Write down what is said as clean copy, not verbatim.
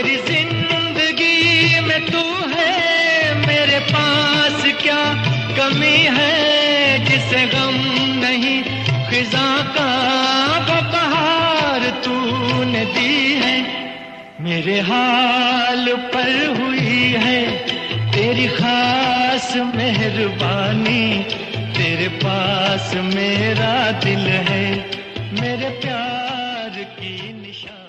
मेरी जिंदगी में तू है, मेरे पास क्या कमी है जिसे गम नहीं खिजा का वो बहार तूने दी है। मेरे हाल पर हुई है तेरी खास मेहरबानी, तेरे पास मेरा दिल है, मेरे प्यार की निशानी।